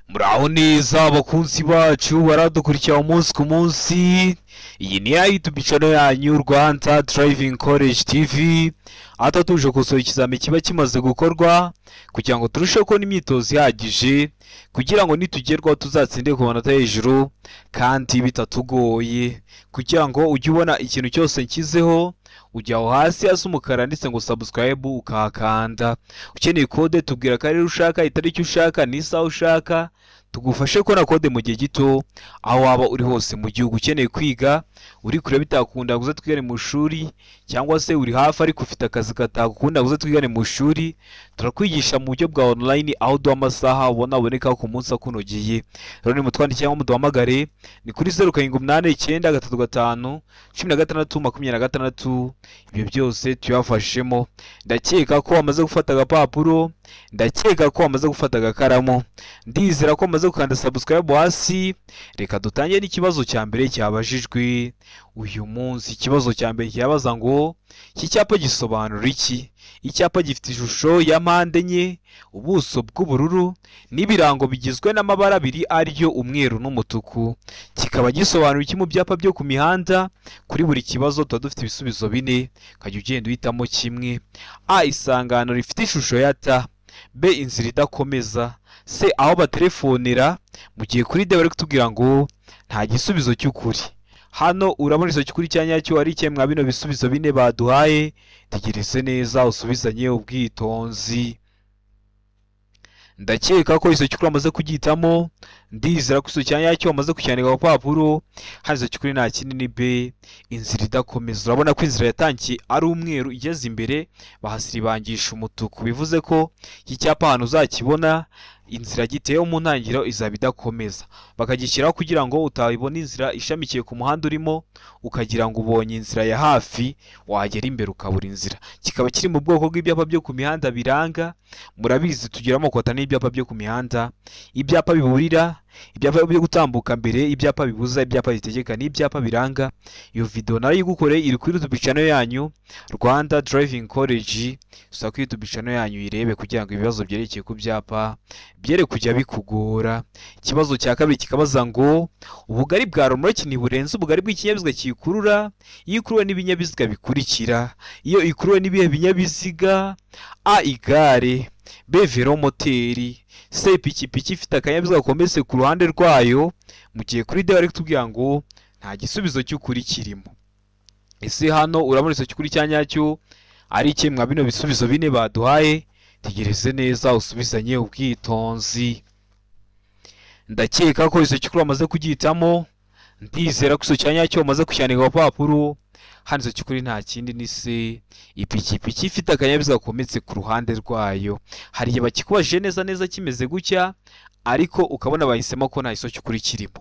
Muraho neza abakunzi bacu baradukurikira umunsi ku munsi. Iyi ni ya YouTube channel yanyu Rwanda Driving College TV. Ata tuje gusura ikizami kiba kimaze gukorwa kugira ngo turusheho kubona imyitozo ihagije kugira ngo nitugerwaho tuzatsinde ku manota hejuru kandi bitatugoye, kugira ngo ujye ubona ikintu cyose nshyizeho ujya aho hasi hasa umukara ndetse ngo subscribe ukahakanda. Ukeneye kode tubwira akarere ushaka, itariki ushaka, n'isaha ushaka, tugufashe kubona kode mu gihe gito aho waba uri hose mu gihugu. Ukeneye kwiga uri kure bitakunda guza twigane mu shuri, cyangwa se uri hafi ariko ufite akazi katakunda guza twigane mu shuri, turakwigisha mu buryo bwa online aho duha amasaha ubona aboneka ku munsi akunogeye. Rero nimutwandike cyangwa muduhamagare ni kuri 0789351626. Ibyo byose tuyafashemo. Ndakeka ko wamaze gufata agapapuro, ndakeka ko wamaze gufata agakaramu, ndizera ko wamaze gukanda subscribe hasi. Reka dutangire n'ikibazo cya mbere cyabajijwe uyu munsi. Ikibazo cya mbere cyabaza ngo iki cyapa gisobanura iki? Icyapa gifite ishusho ya mpande enye, ubuso bw'ubururu n'ibirango bigizwe n'amabara abiri ariyo umweru n'umutuku. Kikaba gisobanura iki mu byapa byo ku mihanda? Kuri buri kibazo tuba dufite ibisubizo bine, ukajya ugenda uhitamo kimwe. A, isangano rifite ishusho ya T. B, inzira idakomeza. C, aho batelefonera. Mu gihe kuri D bari kutubwira ngo nta gisubizo cy'ukuri. Hano urabona iso cy'ukuri cya nyacyo ari kimwe mwa bino bisubizo bine baduhaye. Tegereze neza usubizanye ubwitonzi. Ndakeka ko iso cy'ukuri amaze kugitamo, ndizera ko iso cya nyacyo amaze kucyandika ku papuro. Hano iso cy'ukuri nta kindi ni B, inzira idakomeza. Urabona ko inzira yatangiye ari umweru, igeze imbere bahasiribangisha umutuku. Bivuze ko iki cyapa ahantu uzakibona inzira giteyeho mu ntangiriro izaba idakomeza, bakagishyiraho kugira ngo utabona inzira ishamikiye ku muhanda urimo ukagira ngo ubonye inzira ya hafi, wagera imbere ukabura inzira. Kikaba kiri mu bwoko bw'ibyapa byo ku mihanda biranga. Murabizi tugira amoko atanu y'ibyapa byo ku mihanda: ibyapa biburira, ibyapa byo gutambuka mbere, ibyapa bibuza, ibyapa bitegeka, n'ibyapa biranga. Iyo video nayo igukoreye iri kuri YouTube channel yanyu Rwanda Driving College. Usaba kuri YouTube channel yanyu irebe kugira ngo ibibazo byerekeye ku byapa byere kujya bikugora. Ikibazo cya kabiri kikabaza ngo ubugari bwa romoruki ntiburenze ubugari bw'ikinyabiziga kikurura iyo ikuruwe n'ibinyabiziga bikurikira. Iyo ikuruwe n'ibihe binyabiziga? A, igare. B, velomoteri. C, ipikipiki ifite akanyabiziga kometse ku ruhande rwayo. Mu gihe kuri D bari kutubwira ngo nta gisubizo cy'ukuri kirimo. Ese hano urabona iso cy'ukuri cya nyacyo ari kimwe mwa bino bisubizo bine baduhaye? Tegereze neza usubizanye ubwitonzi. Ndakeka ko iso cy'ukuri amaze kugitamo, ndizera ko iso cya nyacyo amaze kucyandika ku papuro. Hano iso cy'ukuri nta kindi ni C, ipikipiki ifite akanyabiziga kometse ku ruhande rwayo. Hari igihe bakikubajije neza kimeze gutya ariko ukabona bahisemo ko nta iso cy'ukuri kirimo.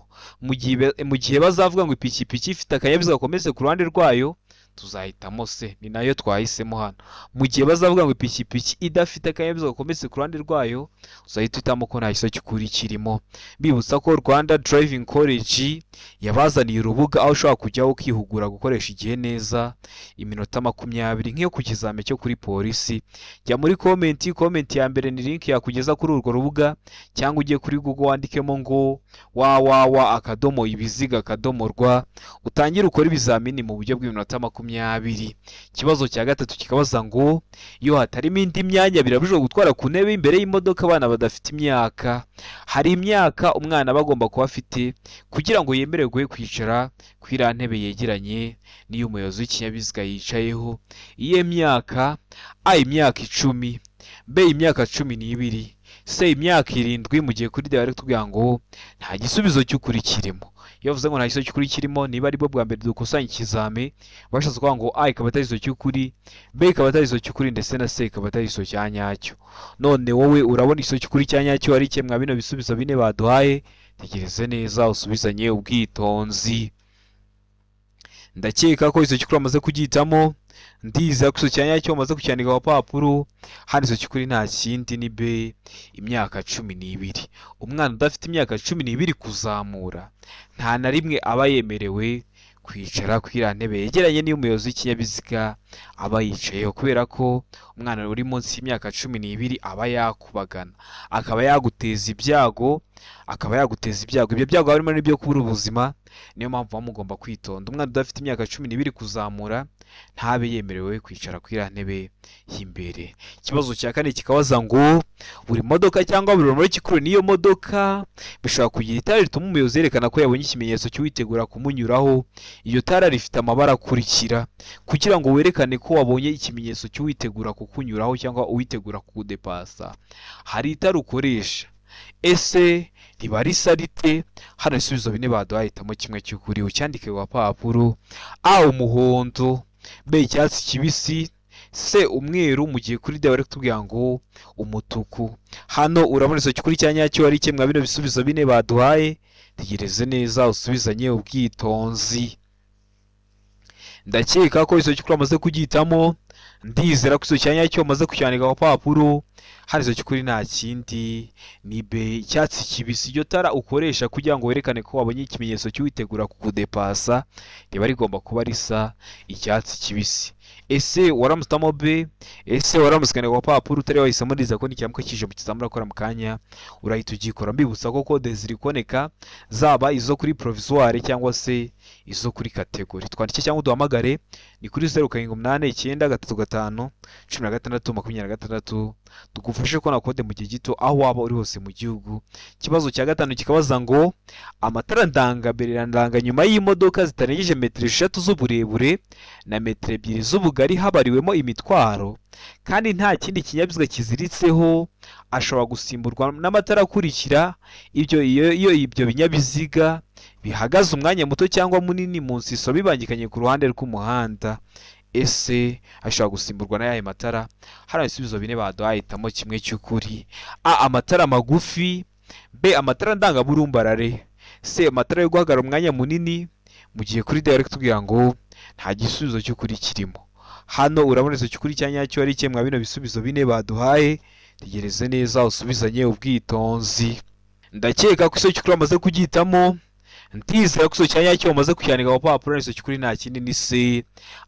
Mu gihe bazavuga ngo ipikipiki ifite akanyabiziga kometse ku ruhande rwayo, tuzahitamo C, ni nayo twahisemo hano. Mu gihe bazavuga ngo ipikipiki idafite akanyabiziga kometse ku ruhande rwayo, uzahita uhitamo ko nta iso cy'ukuri kirimo. Bibutsa ko Rwanda Driving College yabazaniye urubuga aho ushobora kujyaho ukihugura gukoresha igihe neza iminota 20 nk'iyo ku kizame cyo kuri polisi. Jya muri comment ya mbere ni link yakugeza kuri urwo rubuga, cyangwa ujye kuri Google wandikemo ngo www.ibiziga.rw utangire ukora ibizamini mu buryo bw'iminota 20. Ikibazo cya gatatu kikabaza ngo iyo hatarimo indi myanya birabujijwe gutwara ku ntebe imbere y'imodoka abana badafite imyaka. Hari imyaka umwana aba agomba kuba afite kugira ngo yemererwe kwicara kuri iriya ntebe yegeranye n'iyo umuyobozi w'ikinyabiziga yicayeho. Iyo myaka: A, imyaka 10. B, imyaka 12. C, imyaka 7. Mu gihe kuri D bari kutubwira ngo nta gisubizo cy'ukuri kirimo. Iyo bavuze ngo nta gisubizo cy'ukuri kirimo, niba ari bwo bwa mbere dukusanya ikizame, bashatse kuvuga ngo A ikaba atari iso cy'ukuri, B ikaba atari iso cy'ukuri, ndetse na C ikaba atari iso cya nyacyo. None wowe urabona iso cy'ukuri cya nyacyo ari kimwe mwa bino bisubizo bine baduhaye? Tegereze neza usubizanye ubwitonzi. Ndakeka ko iso cy'ukuri amaze kugitamo, ndizera ko iso cya nyacyo amaze kucyandika ku papuro. Hano iso cy'ukuri nta kindi ni B, imyaka 12. Umwana udafite imyaka 12 kuzamura nta na rimwe aba yemerewe kwicara kuri iriya ntebe yegeranye n'iy'umuyobozi w'ikinyabiziga aba yicayeho, kubera ko umwana uri munsi y'imyaka 12 aba yakubagana, akaba yaguteza ibyago, ibyo byago harimo n'ibyo kubura ubuzima. Niyo mpamvu muba mugomba kwitonda. Umwana udafite imyaka 12 kuzamura ntabe yemerewe kwicara kuri iriya ntebe y'imbere. Ikibazo cya kane kikabaza ngo buri modoka cyangwa buri rumuri kikuru n'iyo modoka bishobora kugira itara rituma umuyobozi yerekana ko yabonye ikimenyetso cy'uwitegura kumunyuraho. Iyo tara rifite amabara akurikira kugira ngo werekane ko wabonye ikimenyetso cy'uwitegura kukunyuraho cyangwa uwitegura kukudepasa. Hari itara ukoresha, ese riba risa rite? Hano ibisubizo bine baduhaye, hitamo kimwe cy'ukuri ucyandike ku papuro. A, umuhondo; B, icyatsi kibisi; C, umweru. Mu gihe kuri D bari kutubwira ngo umutuku. Hano urabona icyo cy'ukuri cya nyacyo ari kimwe bino bisubizo bine baduhaye. Tegereze neza usubizanye ubwitonzi. Ndakeka ko icyo cy'ukuri amaze kugihitamo, ndizera ko icyo cya nyacyo amaze kucyandika ku papuro. Hano icyo cy'ukuri nta kindi ni B, icyatsi kibisi. Iryo tara ukoresha kugira ngo werekane ko wabonye ikimenyetso cy'uwitegura kukudepasa riba rigomba kuba risa icyatsi kibisi. Ese waramutamo B? Ese waramusikane ku papuro utari wahisemo? Ndiza ko n'icyambuka kije mu kizamura akora mu kanya urahita ugikora. Mbibutsa ko kode ziri kuboneka, zaba izo kuri provisoire cyangwa se izo kuri kategori. Twandike cyangwa duhamagare ni kuri 0789951626 tugufashe ko na kode mu gihe gito aho waba uri hose mu gihugu. Ikibazo cya gatanu kikabaza ngo amatara ndangambere na ndanganyuma y'imodoka zitarengeje metero 3 z'uburebure na metero 2 z'ubugari habariwemo imitwaro kandi nta kindi kinyabiziga kiziritseho ashobora gusimburwa n'amatara akurikira iyo ibyo binyabiziga bihagaze umwanya muto cyangwa munini mu nsiso bibangikanye ku ruhande rw'umuhanda. Ese ashobora gusimburwa n'ayahe matara? Hano ibisubizo bine baduhaye, hitamo kimwe cy'ukuri. A, amatara magufi; B, amatara ndangaburumbarare; C, amatara yo guhagarara umwanya munini. Mu gihe kuri D bari kutubwira ngo nta gisubizo cy'ukuri kirimo. Hano urabona icyo cy'ukuri cya nyacyo ari kimwe bino bisubizo bine baduhaye. Tegereze neza usubizanye ubwitonzi. Ndakeka ko icyo cy'ukuri amaze kugihitamo, ndizera ko icyo cya nyacyo amaze kucyandika ku papuro. Icyo cy'ukuri nta kindi ni C,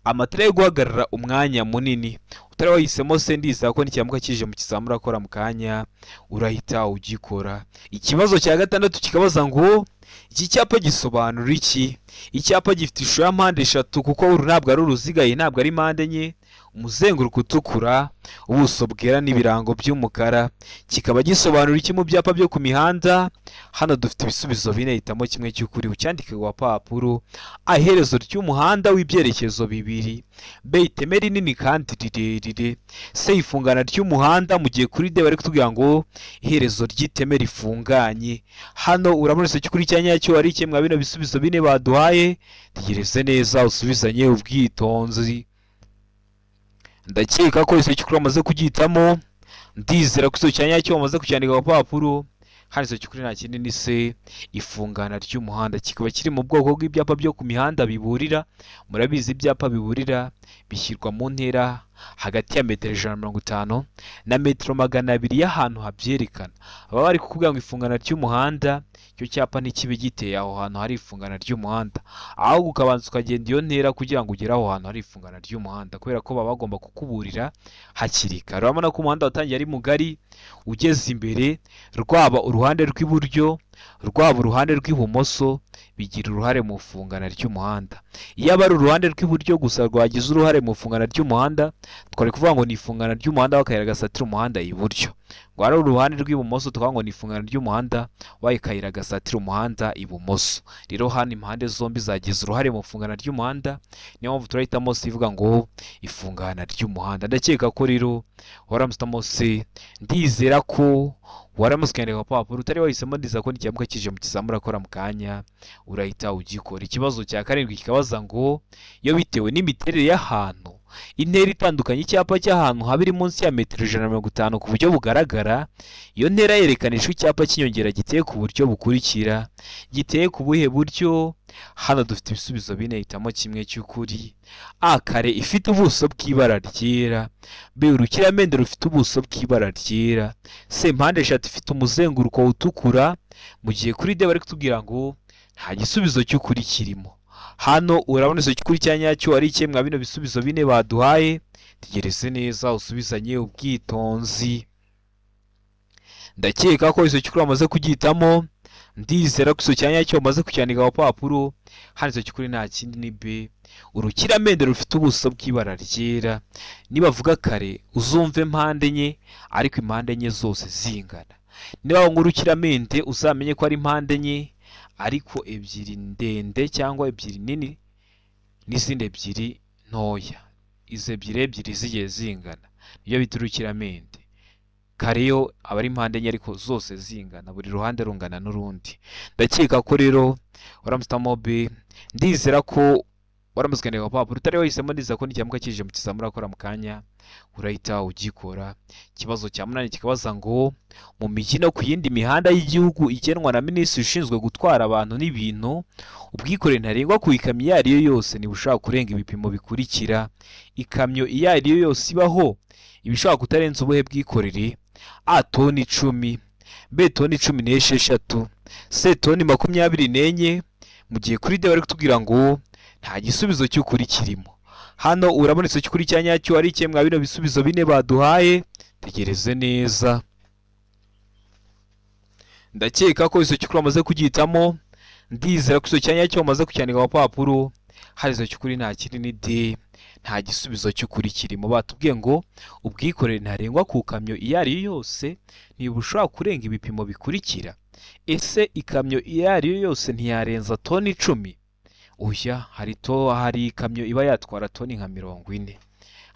amatara yo guhagarara umwanya munini. Utari wahisemo C, ndizera ko n'icyambuka kije mu kizamura akora mu kanya urahita ugikora. Ikibazo cya gatandatu kikabaza ngo iki cyapa gisobanura iki? Icyapa gifite ishusho ya mpande eshatu kuko uru ntabwo ari uruziga, iyi ntabwo ari mpande enye, umuzenguruko utukura, ubuso bwera n'ibirango by'umukara. Kikaba gisobanura iki mu byapa byo ku mihanda? Hano dufite ibisubizo bine, hitamo kimwe cy'ukuri ucyandike ku papuro. A, iherezo ry'umuhanda w'ibyerekezo bibiri; B, iteme rinini kandi rirerire; C, ifungana ry'umuhanda. Mu gihe kuri D bari kutubwira ngo iherezo ry'iteme rifunganye. Hano urabona icyo cy'ukuri cya nyacyo ari kimwe bino bisubizo bine baduhaye. Tegereze neza usubizanye ubwitonzi. Ndakeka ko icyo cy'ukuri amaze kugihitamo, ndizera ko icyo cya nyacyo amaze kucyandika ku papuro. Hano icyo cy'ukuri nta kindi ni C, ifungana ry'umuhanda. Kikaba kiri mu bwoko bw'ibyapa byo ku mihanda biburira. Murabizi ibyapa biburira bishyirwa mu ntera hagati ya metero 150 na metero 200 y'ahantu habyerekana. Baba bari kukubwira ngo ifungana ry'umuhanda, icyo cyapa ntikibe giteye aho hantu hari ifungana ry'umuhanda, ahubwo ukabanza ukagenda iyo ntera kugira ngo ugere aho hantu hari ifungana ry'umuhanda, kubera ko baba bagomba kukuburira hakiri kare. Urabona ko umuhanda watangiye ari mugari, ugeze imbere rwaba uruhande rw'iburyo rwaba uruhande rw'ibumoso bigira uruhare mu ifungana ry'umuhanda. Iyo aba ari uruhande rw'iburyo gusa rwagize uruhare mu ifungana ry'umuhanda, twari kuvuga ngo ni ifungana ry'umuhanda w'akayira gasatira umuhanda iburyo. Ngo ari uruhande rw'ibumoso tukavuga ngo ni ifungana ry'umuhanda w'akayira gasatira umuhanda ibumoso. Rero hano impande zombi zagize uruhare mu ifungana ry'umuhanda, niyo mpamvu turahitamo C ivuga ngo ifungana ry'umuhanda. Ndakeka ko rero waramutamo C, ndizera ko waramusikandika ku papuro. Utari wahisemo, ndiza ko n'icyambuka kije mu kizamura akora mu kanya urahita ugikora. Ikibazo cya karindwi kikabaza ngo iyo bitewe n'imiterere y'ahantu intera itandukanye icyapa cy'ahantu haba iri munsi ya metero 150 ku buryo bugaragara, iyo ntera yerekanishwa icyapa cy'inyongera giteye ku buryo bukurikira. Giteye ku buhe buryo? Hano dufite ibisubizo bine, hitamo kimwe cy'ukuri. A, kare ifite ubuso bw'ibara ryera; B, urukiramende rufite ubuso bw'ibara ryera; C, mpande eshatu ifite umuzenguruko utukura. Mu gihe kuri D bari kutubwira ngo nta gisubizo cy'ukuri kirimo. hano urabona icyo cy'ukuri cya nyacyo ari kimwe bino bisubizo bine baduhaye, tegereze neza usubizanye ubwitonzi. Ndakeka ko icyo cy'ukuri wamaze kugihitamo, ndizera ko icyo cya nyacyo wamaze kucyandika ku papuro. Hano icyo cy'ukuri nta kindi ni B, urukiramende rufite ubuso bw'ibara ryera. Nibavuga kare uzumve mpande enye, ariko impande enye zose zingana. Niba ngo urukiramende uzamenye ko ari impande enye, ariko ebyiri ndende cyangwa ebyiri nini n'izindi ebyiri ntoya. Izo ebyiri zigiye zingana niyo bita urukiramende. Kare yo aba ari impande enye ariko zose zingana, buri ruhande rungana n'urundi. Ndakeka ko rero waramutamo B, ndizera ko waramutse kwandika ku papuro. Utari wahisemo, ndizera ko n'ikiyamuka kije mu kizamura akora mu kanya urahita ugikora. Ikibazo cya 8 kikabaza ngo mu mijyi no ku yindi mihanda y'igihugu igenwa na minisitiri ushinzwe gutwara abantu n'ibintu, ubwikorere ntarengwa ku ikamyo iyo ari yo yose ntibushobora kurenga ibipimo bikurikira. Ikamyo iyo ari yo yose ibaho ibishobora kutarenza ubuhe bwikorere: A toni 10, B toni 16, C toni 24. Mu gihe kuri D bari kutubwira ngo nta gisubizo cy'ukuri kirimo. Hano urabona icyo cy'ukuri cya nyacyo ari kimwe bino bisubizo bine baduhaye, tegereze neza. Ndakeka ko icyo cy'ukuri wamaze kugihitamo, ndizera ko icyo cya nyacyo wamaze kucyandika ku papuro. Hari icyo cy'ukuri nta kindi ni D, nta gisubizo cy'ukuri kirimo. Batubwiye ngo ubwikorere ntarengwa ku kamyo iyo ari yo yose ntibushobora kurenga ibipimo bikurikira. Ese ikamyo iyo ari yo yose ntiyarenza toni 10? Oya, hari ikamyo iba yatwara toni nka 40.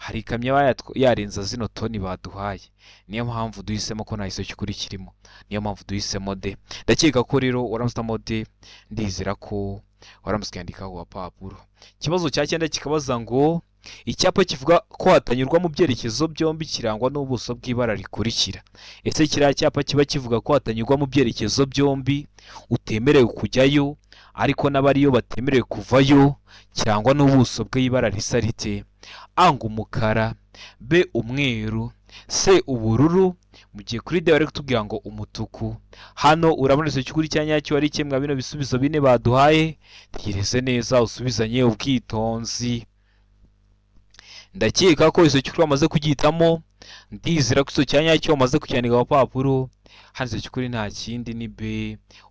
Hari ikamyo iba yarenza zino toni baduhaye. Niyo mpamvu duhisemo ko nta gisubizo cy'ukuri kirimo, niyo mpamvu duhisemo D. Ndakeka ko rero waramutamo D, ndizera ko waramutse kwandika ku papuro. Ikibazo cya 9 kikabaza ngo icyapa kivuga ko hatanyurwa mu byerekezo byombi kirangwa n'ubuso bw'ibara rikurikira. Ese kiriya cyapa kiba kivuga ko hatanyurwa mu byerekezo byombi, utemerewe kujyayo ariko n'abariyo batemerewe kuvayo, kirangwa n'ubuso bw'ibara risa rite: A ngo umukara, B umweru, C ubururu. Mu gihe kuri D bari kutubwira ngo umutuku. Hano urabona icyo cy'ukuri cya nyacyo ari kimwe bino bisubizo bine baduhaye, tegereze neza usubizanye ubwitonzi. Ndakeka ko icyo cy'ukuri wamaze kugihitamo, ndizera ko icyo cya nyacyo wamaze kucyandika ku papuro. Hano icyo cy'ukuri nta kindi ni B,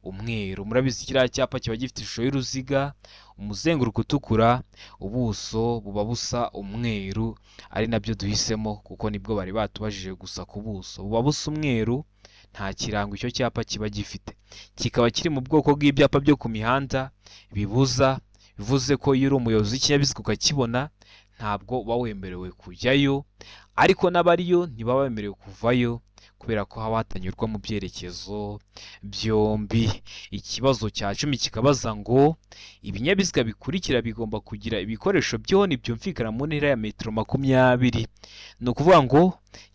umweru. Murabizi kiriya cyapa kiba gifite ishusho y'uruziga, umuzenguruko utukura, ubuso buba busa umweru, ari nabyo duhisemo kuko nibwo bari batubajije gusa ku buso. Buba busa umweru, nta kirango icyo cyapa kiba gifite. Kikaba kiri mu bwoko bw'ibyapa byo ku mihanda bibuza, bivuze ko iyo uri umuyobozi w'ikinyabiziga ukakibona ntabwo uba wemerewe kujyayo, ariko n'abariyo ntibaba bemerewe kuvayo kubera ko haba hatanyurwa mu byerekezo byombi. Ikibazo cya 10 kikabaza ngo ibinyabiziga bikurikira bigomba kugira ibikoresho by'ihoni byumvikana mu ntera ya metero 20. Ni ukuvuga ngo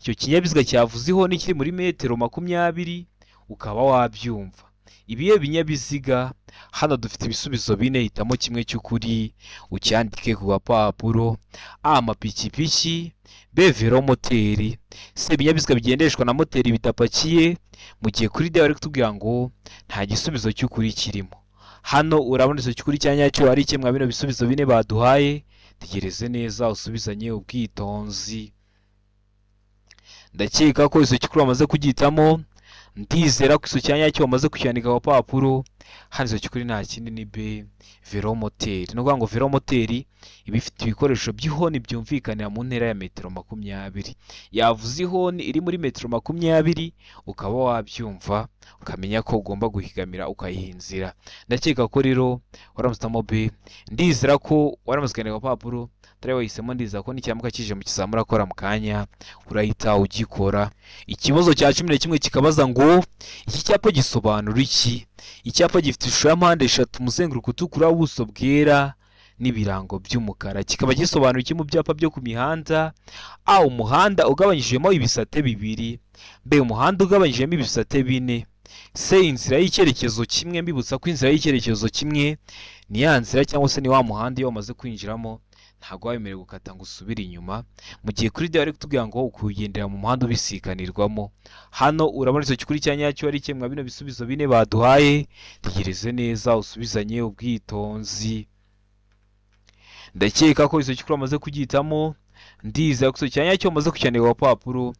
icyo kinyabiziga cyavuze ihoni kiri muri metero 20, ukaba wabyumva. Ibiye binyabiziga hano dufite ibisubizo bine, hitamo kimwe cy'ukuri ucyandike ku gapapuro. A amapikipiki, B velomoteri, C ibinyabiziga bigendeshwa na moteri bidapakiye. Mu gihe kuri D bari kutubwira ngo nta gisubizo cy'ukuri kirimo. Hano urabona icyo cy'ukuri cya nyacyo ari kimwe bino bisubizo bine baduhaye, tegereze neza usubizanye ubwitonzi. Ndakeka ko icyo cy'ukuri wamaze kugihitamo, ndizera ko icyo cya nyacyo wamaze kucyandika ku papuro. Hano icyo cy'ukuri nta kindi ni B, velomoteri. Ni ukuvuga ngo velomoteri iba ifite ibikoresho by'ihoni byumvikanira mu ntera ya metero 20. Yavuze ihoni iri muri metero 20, ukaba wabyumva ukamenya ko ugomba guhigamira ukayiha inzira. Ndakeka ko rero waramutamo B, ndizera ko waramutse kwandika ku papuro. Utari wahisemo, ndizera ko n'ikiyamuka kije mu kizamura akora mu kanya urahita ugikora. Ikibazo cya 11 kikabaza ngo iki cyapa gisobanura iki? Icyapa gifite ishusho ya mpande 3, umuzenguruko utukura, ubuso bwera n'ibirango by'umukara. Kikaba gisobanura iki mu byapa byo ku mihanda? A umuhanda ugabanyijemo ibisate 2, B umuhanda ugabanyijemo ibisate 4, C inzira y'icyerekezo kimwe. Mbibutsa ko inzira y'icyerekezo kimwe ni ya nzira cyangwa se ni wa muhanda iyo wamaze kwinjiramo ntabwo wemerewe gukata ngo usubire inyuma. Mu gihe kuri D bari kutubwira ngo ukugendera mu muhanda ubisikanirwamo. Hano urabona icyo cy'ukuri cya nyacyo ari kimwe bino bisubizo bine baduhaye, tegereze neza usubizanye ubwitonzi. ndakeka ko izo cyukuri amaze kugitamo, ndizera ko izo cyanya cyo amaze kucyandika ku papuro.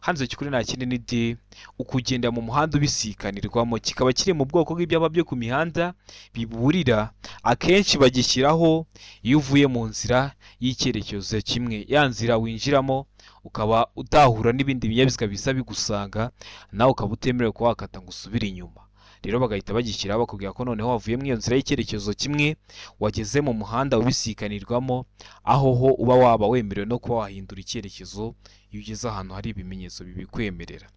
Hano izo cyukuri nta kindi ni D, ukugenda mu muhanda ubisikanirwamo, kikaba kiri mu bwoko bw'ibyapa byo ku mihanda biburira. Akenshi bagishyiraho iyo uvuye mu nzira y'icyerekezo kimwe, ya nzira winjiramo ukaba utahura n'ibindi binyabiziga bisa bigusanga, nawe ukaba utemerewe kuba wakata ngo usubire inyuma. Rero bagahita bagishyiraho bakubwira ko noneho wavuye mu iyo nzira y'icyerekezo kimwe, wageze mu muhanda ubisikanirwamo, aho ho uba waba wemerewe no kuba wahindura icyerekezo iyo ugeze ahantu hari ibimenyetso bibikwemerera.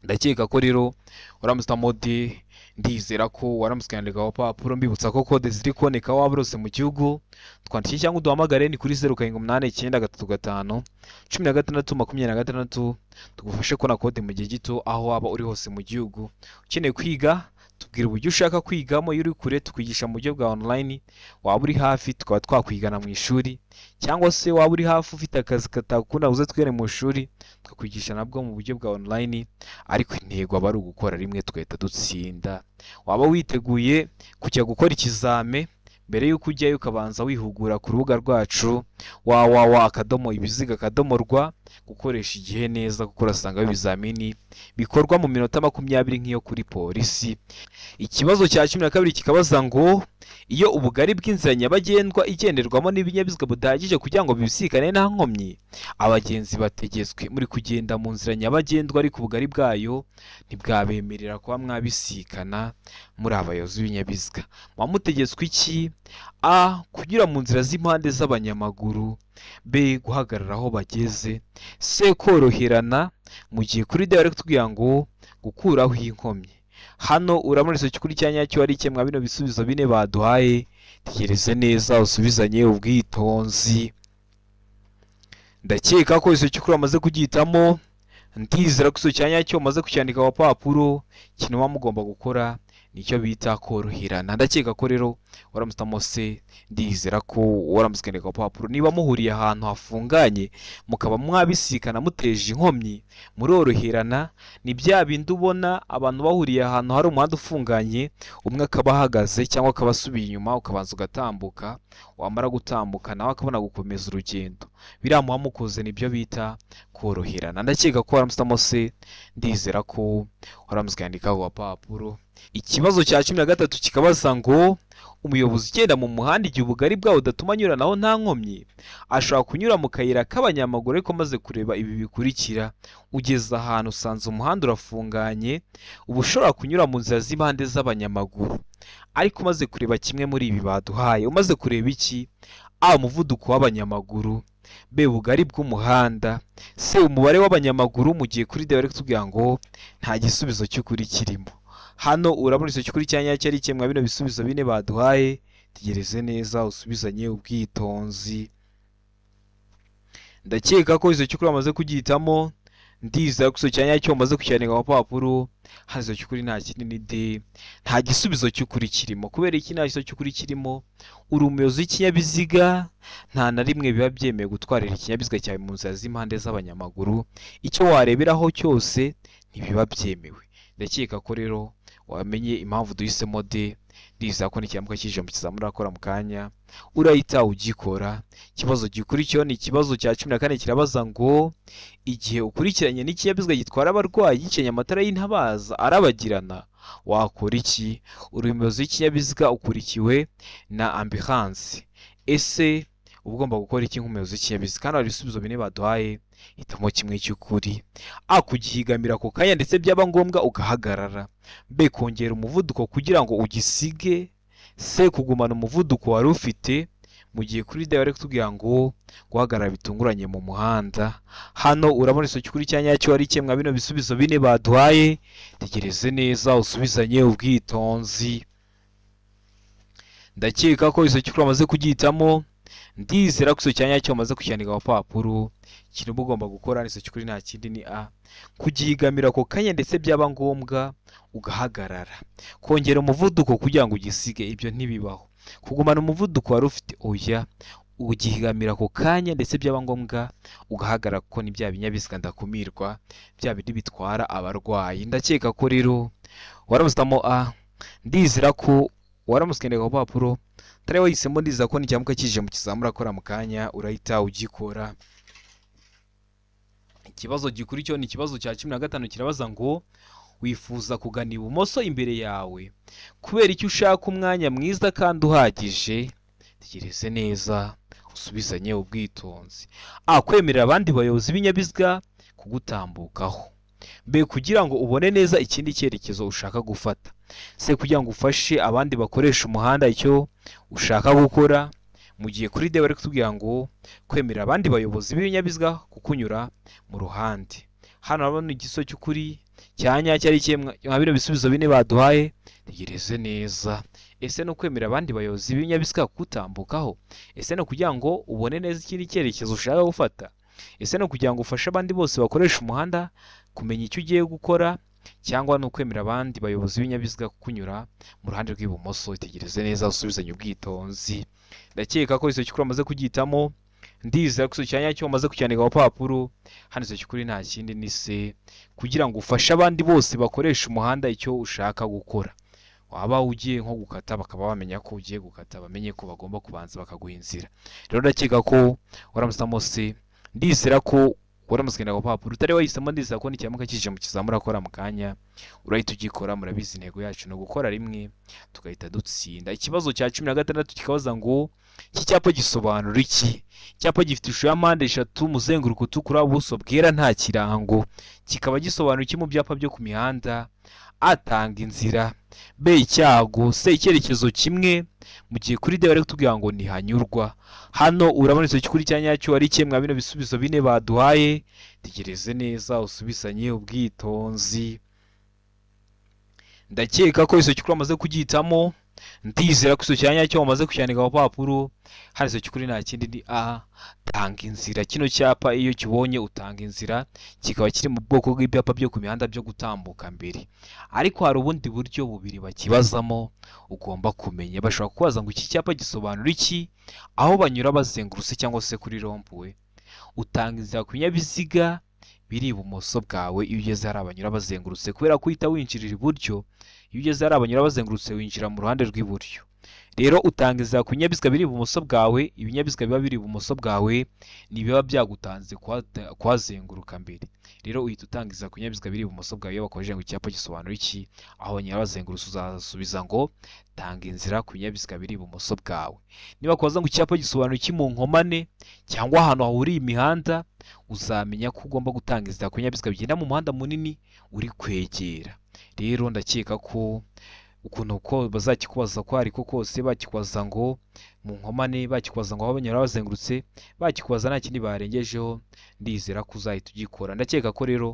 Ndakeka ko rero waramutse mode, ndizera ko waramutse kandika ku papuro. Mbibutsa ko kode ziri kuboneka waba urose mu gihugu, twandikiye cyangwa uduhamagare ni kuri 0789361626 tugufashe kubona kode mu gihe gito aho waba uri hose mu gihugu. Ukeneye kwiga, tubwira uburyo ushaka kwigamo. Iyo uri kure tukwigisha mu buryo bwa online, waba uri hafi tukaba twakwigana mu ishuri, cyangwa se waba uri hafi ufite akazi katakunda uze twere mu ishuri tukakwigisha nabwo mu buryo bwa online, ariko intego aba ari ugukora rimwe tugahita dutsinda. Waba witeguye kujya gukora ikizame, mbere y'uko ujyayo ukabanza wihugura ku rubuga rwacu www.ibiziga.rw, gukoresha igihe neza kuko urasanga ibizamini bikorwa mu minota 20 nk'iyo kuri polisi. Ikibazo cya 12 kikabaza ngo iyo ubugari bw'inzira nyabagendwa igenderwamo n'ibinyabiziga budahagije kugira ngo bibisikane nta nkomyi, abagenzi bategetswe muri kugenda mu nzira nyabagendwa ariko ubugari bwayo ntibwabemerera kuba mwabisikana muri abayobozi b'ibinyabiziga. Mutegetswe iki? A. Kunyura mu nzira z'impande z'abanyamaguru. B. Guhagarara aho bageze. C. Koroherana. Mu gihe kuri D bari kutubwira ngo gukuraho inkomyi. Hano urabona iso cyukuri cyanya cyo ari ikemwa bino bisubizo bine baduhaye, tegereze neza usubizanye ubwitonzi. Ndakeka ko iso cyukuri amaze kugitamo, ndizera ko iso cyanya cyo amaze kucyandika ku papuro. Kintu mugomba gukora nicyo bita koroherana. Ndakeka ko rero waramutamo se, ndizera ko waramutse ku papuro. Niba muhuriye ahantu hafunganye mukaba mwabisikana muteje inkomyi, muroroherana. Ni bya bindi ubona abantu bahuriye ahantu hari umuhanda ufunganye, umwe akaba ahagaze cyangwa akaba asubiye inyuma, ukabanza ugatambuka, wamara gutambuka nawe akabona gukomeza urugendo. Biramuha mukoze nibyo bita koroherana. Ndakeka ko waramutamo se, ndizera ko waramutse kandika ku papuro. Ikibazo cya 13 kikabaza ngo umuyobozi ugenda mu muhanda igihe ubugari bwawo udatuma anyuranaho nta nkomyi, ashobora kunyura mu kayira k'abanyamaguru ariko maze kureba ibi bikurikira. Ugeze ahantu usanze umuhanda urafunganye, uba ushobora kunyura mu nzira z'impande z'abanyamaguru, ariko maze kureba kimwe muri ibi baduhaye. Umaze kureba iki? A. Umuvuduko w'abanyamaguru. B. Ubugari bw'umuhanda. C. Umubare w'abanyamaguru. Mu gihe kuri D bari kutubwira ngo nta gisubizo cy'ukuri kirimo. Hano urabona iso cyukuri cyanya cyari ikemwa bino bisubizo bine baduhaye, tegereze neza usubizanye ubwitonzi. Ndakeka ko iso cyukuri amaze kugitamo, ndizera ko iso cyanya cyo amaze kucyandika ku papuro. Hazo cyukuri nta kindi ni D, nta gisubizo cy'ukuri kirimo. Kubera iki nta gisubizo cy'ukuri kirimo? Uri umuyobozi w'ikinyabiziga, nta na rimwe biba byemewe gutwarira ikinyabiziga cyawe mu nzira z'impande z'abanyamaguru. Icyo wareberaho cyose ntibiba byemewe. Ndakeka ko rero wamenye impamvu duhisemo D. Ndizera ko n'ikiyamuka cy'ijambo kizamura akora mu kanya urahita ugikora. Ikibazo gikurikiyeho ni ikibazo cya 14 kirabaza ngo igihe ukurikiranye n'ikinyabiziga gitwara abarwayi gicenya amatara y'intabaza arabagirana, wakora iki? Uri umuyobozi w'ikinyabiziga ukurikiwe na ambulance. Ese ugomba gukora iki nk'umuyobozi w'ikinyabiziga? Kandi hari ibisubizo bine baduhaye, hitamo kimwe cy'ukuri. A. Kugihigamira ako kanya ndetse byaba ngombwa ugahagarara. B. Kongera umuvuduko kugira ngo ugisige. C. Kugumana umuvuduko wari ufite. Mu gihe kuri D bari kutubwira ngo guhagarara bitunguranye mu muhanda. Hano urabona iso cyukuri cyanya cyo ari ikemwa bino bisubizo bine baduhaye, tegereze neza usubizanye ubwitonzi. Ndakeka ko iso cyukuri amaze kugitamo, ndizera ko iso cyanya cyo amaze kucyandika ku papuro. Kintu mugomba gukora iso cyukuri nta kindi ni A. Kugihigamira ako kanya ndetse byaba ngombwa ugahagarara. Kongera umuvuduko kugira ngo ugisige, ibyo ntibibaho. Kugumana umuvuduko wari ufite, oya. Ugihigamira ako kanya ndetse byaba ngombwa ugahagarara kuko ni bya binyabiziga ndakumirwa, bya bindi bitwara abarwayi. Ndakeka ko rero waramutamo A. Ndizera ko waramutse ukandika ku papuro utari wahisemo ndiza ko nicyamuka kije mu kizamura akora mu kanya urahita ugikora. Ikibazo gikurikiyeho ni ikibazo cya 15 kirabaza ngo wifuza kugana ibumoso imbere yawe kubera icyo ushaka umwanya mwiza kandi uhagije. Tegereze neza usubizanye ubwitonzi. Kwemerera abandi bayobozi b'ibinyabiziga kugutambukaho. B, kugira ngo ubone neza ikindi cyerekezo ushaka gufata. C, kugira ngo ufashe abandi bakoresha umuhanda icyo ushaka gukora. Mu gihe kuri D bari kutubwira ngo kwemerera abandi bayobozi b'ibinyabiziga kukunyura mu ruhande. Hano urabona igiso cy'ukuri cyanya cyari kimwe nka bino bisubizo bine baduhaye. Tegereze neza. Ese no kwemerera abandi bayobozi b'ibinyabiziga kugutambukaho? Ese no kugira ngo ubone neza ikindi cyerekezo ushaka gufata? Ese no kugira ngo ufashe abandi bose bakoresha umuhanda kumenya icyo ugiye gukora? Cyangwa no kwemerera abandi bayobozi b'ibinyabiziga kukunyura mu ruhande rw'ibumoso? Tegereze neza usubizanye ubwitonzi. Ndakeka ko iso cyukuri amaze kugitamo. Ndizera ko iso cyanya cyo amaze kucyandika ku papuro. Hano iso cyukuri nta kindi ni C, kugira ngo ufashe abandi bose bakoresha umuhanda icyo ushaka gukora. Waba ugiye nko gukata bakaba bamenya ko ugiye gukata, bamenye ko bagomba kubanza bakaguha inzira. Rero ndakeka ko waramusamo C. Ndizera ko waramutse ukandika ku papuro utari wahisemo. Ndizera ko nicyamuka kije mu kizamura akora mu kanya urahita ugikora. Murabizi intego yacu no gukora rimwe tugahita dutsinda. Ikibazo cya 16 kikabaza ngo iki cyapa gisobanura iki? Icyapa gifite ishusho ya mpande 3, umuzenguruko utukura, ubuso bwera, nta kirango. Kikaba gisobanura iki mu byapa byo ku mihanda? Atanga inzira. B, icyago. C, icyerekezo kimwe. Mu gihe kuri D bari kutubwira ngo ntihanyurwa. Hano urabona icyo cyukuri cyanyacyo ari kimwe bino bisubizo bine baduhaye. Tegereze neza usubizanye ubwitonzi. Ndakeka ko iso cyukuri amaze kugitamo. Ndizera ko iso cyanyacyo amaze kucyandika ku papuro. Hari iso cyukuri nta kindi ni A, tanga inzira. Kino cyapa iyo kibonye utanga inzira kikaba kiri mu bwoko bw'ibyapa byo ku mihanda byo gutambuka mbere. Ariko hari ubundi buryo bubiri bakibazamo ugomba kumenya. Bashobora kubaza ngo iki cyapa gisobanura iki aho banyura bazengurutse cyangwa se kuri rompuwe. Utanga inzira ku binyabiziga biri ibumoso bwawe iyo ugeze hari abanyura bazengurutse, kubera ko uhita winjirira iburyo. Iyo ugeze hari abanyura bazengurutse winjira mu ruhande rw'iburyo. Rero utanga inzira ku binyabiziga biri ibumoso bwawe. Ibinyabiziga biba biri ibumoso bwawe nibiba byagutanze kuhazenguruka mbere. Rero uhita utanga inzira ku binyabiziga biri ibumoso bwawe. Iyo bakojeje ngo icyapa gisobanura iki aho banyura bazengurutse uzasubiza ngo tanga inzira ku binyabiziga biri ibumoso bwawe. Niba kubaza ngo icyapa gisobanura iki mu nkomane cyangwa ahantu hahuriye imihanda, uzamenya ko ugomba gutanga inzira ku binyabiziga bigenda mu muhanda munini uri kwegera. Rero ndakeka ko ukuntu ko bazakikubaza ko ariko kose bakikubaza ngo mu nkomane, bakikubaza ngo aho banyura bazengurutse, bakikubaza nta kindi barengejeho, ndizera ko uzahita ugikora. Ndakeka ko rero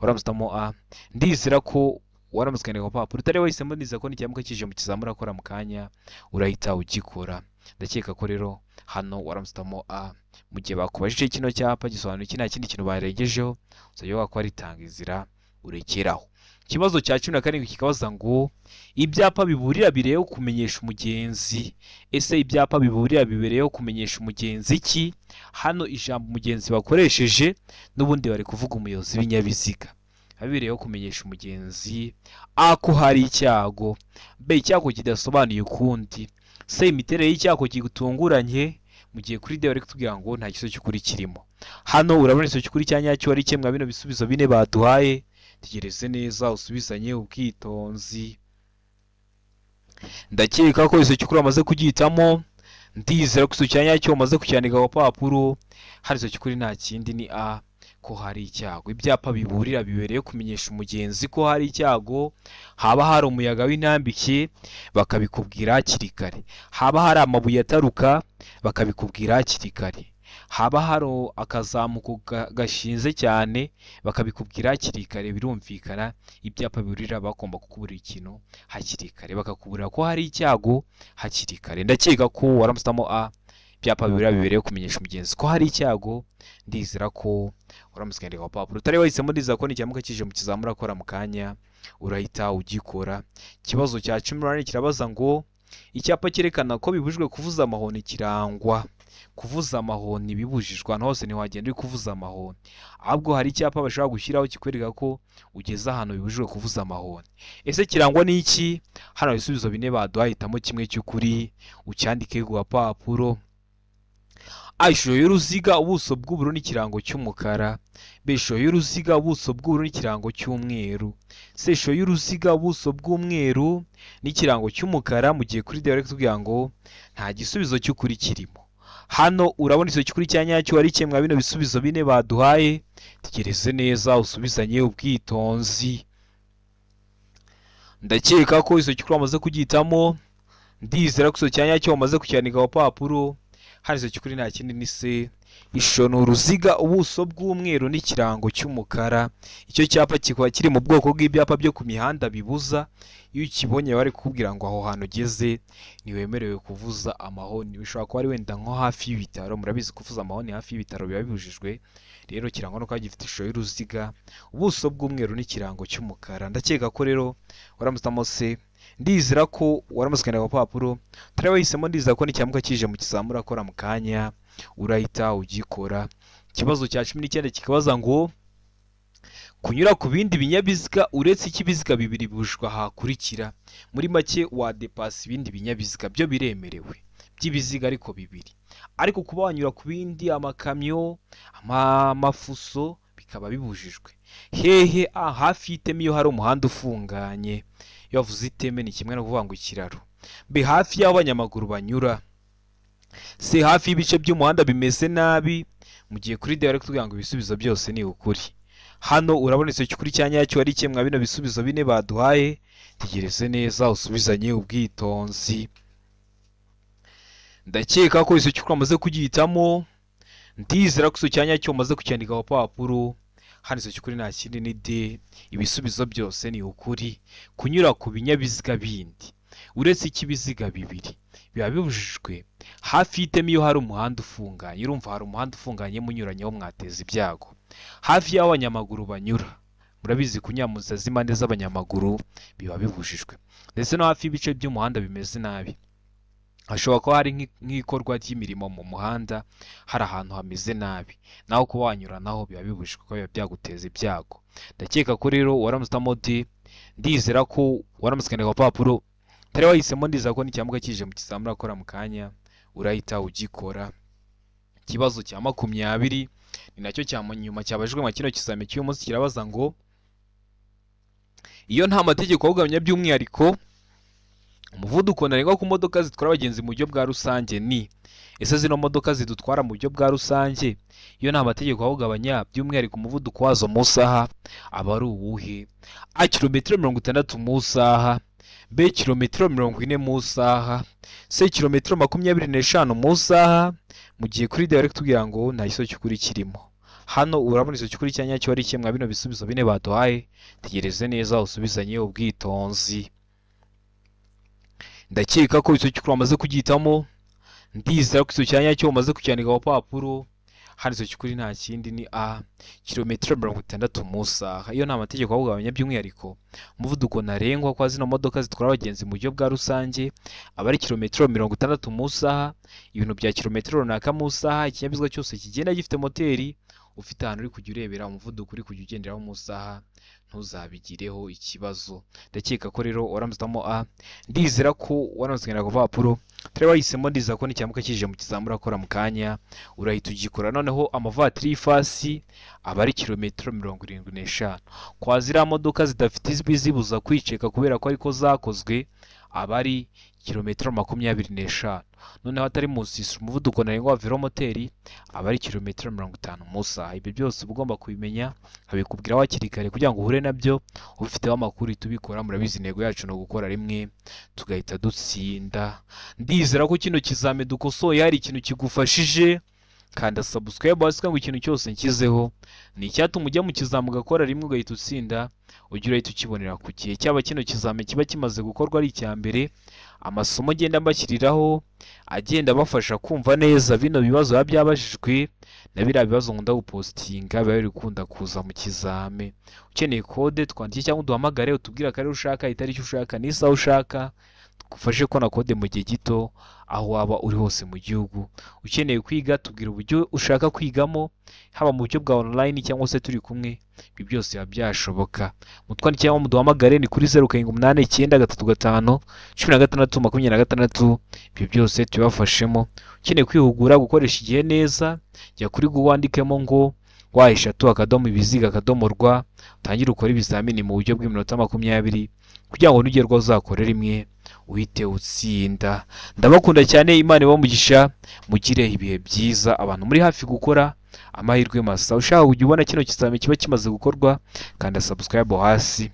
waramusitamo A. Ndizera ko waramutse ukandika ku papuro utari wahisemo. Ndizera ko nicyamuka kije mu kizamura akora mu kanya urahita ugikora. Ndakeka ko rero hano waramusitamo A. Mu gihe bakubajije kino cyapa gisobanura iki nta kindi kintu barengejeho, uzajya ko ari tanga inzira urekeraho. Ikibazo cya 17 kikabaza ngo ibyapa biburira bireho kumenyesha umugenzi. Ese ibyapa biburira bibereyeho kumenyesha umugenzi iki? Hano ijambo umugenzi bakoresheje n'ubundi bari kuvuga umuyobozi w'ibinyabiziga. Bibereyeho kumenyesha umugenzi A, ko hari icyago. B, icyago kidasobanuye ukundi. C, imiterere y'icyago kigutunguranye. Mu gihe kuri D bari kutubwira ngo nta kiso cy'ukuri kirimo. Hano urabona iso cy'ukuri cyanyacyo ari kimwe bino bisubizo bine baduhaye. Tegereze neza usubizanye ubwitonzi. Ndakeka ko iso cy'ukuri amaze kugitamo. Ndizera ko iso cyanyacyo amaze kucyandika ku papuro. Hari iso cy'ukuri nta kindi ni A, ko hari icyago. Ibyapa biburira bibereye kumenyesha umugenzi ko hari icyago. Haba hari umuyaga w'intambike bakabikubwira hakiri kare. Haba hari amabuye ataruka bakabikubwira hakiri kare. Haba hari akazamuko gashinze cyane bakabikubwira hakiri kare. Birumvikana ibyapa biburira bagomba kukuburira ikintu hakiri kare, bakakuburira ko hari icyago hakiri kare. Ndakeka ko waramusitamo A, ibyapa biburira bibereye kumenyesha umugenzi ko hari icyago. Ndizera ko waramusitamo kandika ku papuro utari wahisemo. Ndizera ko nicyamuka kije mu kizamura akora mu kanya urahita ugikora. Ikibazo cya 18 kirabaza ngo icyapa cyerekana ko bibujijwe kuvuza amahoni kirangwa. kuvuza amahoni bibujijwe, ahantu hose ntiwagenda uri kuvuza amahoni, ahubwo hari icyapa bashobora gushyiraho kikwereka ko ugeze ahantu bibujijwe kuvuza amahoni. Ese kirangwa n'iki? Hano hari ibisubizo bine baduha, hitamo kimwe cy'ukuri ucyandike ku gapapuro. A, ishusho y'uruziga, ubuso bw'ubururu n'ikirango cy'umukara. B, ishusho y'uruziga, ubuso bw'ubururu n'ikirango cy'umweru. C, ishusho y'uruziga, ubuso bw'umweru n'ikirango cy'umukara. Mu gihe kuri D bari kutubwira ngo nta gisubizo cy'ukuri kirimo. Hano urabona igisubizo cy'ukuri cya nyacyo ari kimwe bino bisubizo bine baduhaye. Tegereze neza usubizanye ubwitonzi. Ndakeka ko igisubizo cy'ukuri wamaze kugihitamo. Ndizera ko igisubizo cya nyacyo wamaze kucyandika ku papuro. Hano igisubizo cy'ukuri nta kindi ni C. Ishusho ni uruziga, ubuso bw'umweru n'ikirango cy'umukara. Icyo cyapa kikaba kiri mu bwoko bw'ibyapa byo ku mihanda bibuza. Iyo ukibonye bari kukubwira ngo aho hantu ugeze ntiwemerewe kuvuza amahoni. Bishobora kuba ari wenda nko hafi y'ibitaro, murabizi kuvuza amahoni hafi y'ibitaro biba bibujijwe. Rero kirangwa no kuba gifite ishusho y'uruziga, ubuso bw'umweru n'ikirango cy'umukara. Ndakeka ko rero waramutamo C. Ndizera ko waramaze kwandika ku papuro. Turi wahisemo, ndizera ko n'icyamuka kije mu kizamura akora mu kanya urahita ugikora. Ikibazo cya 19 kikabaza ngo kunyura ku bindi binyabiziga uretse ikibiziga bibiri bibujijwe hakurikira. Muri make wadepasa ibindi binyabiziga byo biremerewe by'ibiziga ariko bibiri, ariko kuba wanyura ku bindi amakamyo, amafuso bikaba bibujijwe. Hehe? Hafi y'iteme iyo hari umuhanda ufunganye. Iyo bavuze iteme ni kimwe no kuvuga ngo ikiraro. B, hafi y'aho abanyamaguru banyura. C, hafi y'ibice by'umuhanda bimeze nabi. Mu gihe kuri D bari kutubwira ngo ibisubizo byose ni ukuri. Hano urabona igisubizo cy'ukuri cya nyacyo ari kimwe bino bisubizo bine baduhaye. Tegereze neza usubizanye ubwitonzi. Ndakeka ko igisubizo cy'ukuri wamaze kugihitamo. Ndizera ko igisubizo cya nyacyo wamaze kucyandika ku papuro. Hano igisubizo cy'ukuri nta kindi ni D. Ibisubizo byose ni ukuri. Kunyura ku binyabiziga bindi uretse ikibiziga bibiri biba bibujijwe hafi y'iteme iyo hari umuhanda ufunganye. Urumva hari umuhanda ufunganye munyuranyeho mwateza ibyago. Hafi y'aho abanyamaguru banyura, murabizi kunyamuza z'impande z'abanyamaguru biba bibujijwe. Ndetse no hafi y'ibice by'umuhanda bimeze nabi, hashobora kuba hari nk'ikorwa ry'imirimo mu muhanda, hari ahantu hameze nabi, naho kuba wanyura naho biba bibujijwe kuko biba byaguteza ibyago. Ndakeka ko rero waramutamo D. Ndizera ko waramutse kwandika ku papuro. Tari wahisemo, ndizera ko n'icyamuka kije mu kizamura akora mu kanya urahita ugikora. Ikibazo cya 20 ni nacyo cya nyuma cyabajijwe mu kino kizame cy'uyu munsi, kirabaza ngo iyo nta mategeko awugamya by'umwihariko umuvuduko ntarengwa ku modoka zitwara abagenzi mu buryo bwa rusange ni. Ese zino modoka zidutwara mu buryo bwa rusange iyo nta mategeko awugabanya by'umwihariko umuvuduko wazo mu saha aba ari uwuhe? A, kilometero 60 mu saha. B, kilometero 40 mu saha. C, kilometero 25 mu saha. Mu gihe kuri D bari kutubwira ngo nta gisubizo cy'ukuri kirimo. Hano urabona igisubizo cy'ukuri cya nyacyo ari kimwe bino bisubizo bine baduhaye. Tegereze neza usubizanye ubwitonzi. Ndakeka ko igisubizo cy'ukuri wamaze kugihitamo. Ndizera ko igisubizo cya nyacyo wamaze kucyandika ku papuro. Hano igisubizo cy'ukuri nta kindi ni A, kilometero 60 mu saha. Iyo nta mategeko awugabanya by'umwihariko umuvuduko ntarengwa kwa zino modoka zitwara abagenzi mu buryo bwa rusange aba ari kilometero 60 mu saha. Ibintu bya kilometero runaka mu saha, ikinyabiziga cyose kigenda gifite moteri, ufite ahantu uri kujya urebera umuvuduko uri kujya ugenderaho mu saha, ntuzabigireho ikibazo. Ndakeka ko rero waramutamo A. Ndizera ko waramutse kwandika ku papuro. Turi wahisemo, ndizera ko n'icyamuka kije mu kizamura akora mu kanya urahita ugikora. Noneho amavatiri y'ifasi aba ari kilometero 75. Kwa ziriya modoka zidafite ibizibuza kwiceka kubera ko ariko zakozwe aba ari kilometero 25. Noneho atari munsi umuvuduko ntarengwa wa velomoteri aba ari kilometero 50 mu saha. Ibyo byose uba ugomba kubimenya nkabikubwira hakiri kare kugira ngo uhure nabyo ubifiteho amakuru tubikora. Murabizi intego yacu no gukora rimwe tugahita dutsinda. Ndizera ko kino kizame dukosoye hari ikintu kigufashije. Kanda subscribe hasi ngo ikintu cyose nkizeho ni icyatuma ujya mu kizamu ugakora rimwe ugahita utsinda, ujya urahita ukibonera ku gihe. Cyaba kino kizame kiba kimaze gukorwa ari icya mbere, amasomo agenda mbashyiriraho agenda bafasha kumva neza bino bibazo biba byabajijwe na biriya bibazo nkunda gupostinga biba biri gukunda kuza mu kizame. Ukeneye kode twandike cyangwa uduhamagare utubwira akarere ushaka, itariki ushaka, n'isaha ushaka, tugufashe kubona kode mu gihe gito aho waba uri hose mu gihugu. Ukeneye kwiga tubwira uburyo ushaka kwigamo, haba mu buryo bwa online cyangwa se turi kumwe, ibi byose biba byashoboka. Mutwandikire cyangwa muduhamagare ni kuri 0789 ibyo byose tubafashemo. Ukeneye kwihugura gukoresha igihe neza, jya kuri Google wandikemo ngo wa#ibiziga.rw utangire ukore ibizamini mu buryo bw'iminota 20 kugira ngo nugerwaho uzakore rimwe uhite utsinda. Ndabakunda cyane, Imana ibamugisha, mugire ibihe byiza. Abantu muri hafi gukora amahirwe masa, ushaka kujya ubona kino kizamini kiba kimaze gukorwa, kanda subscribe hasi.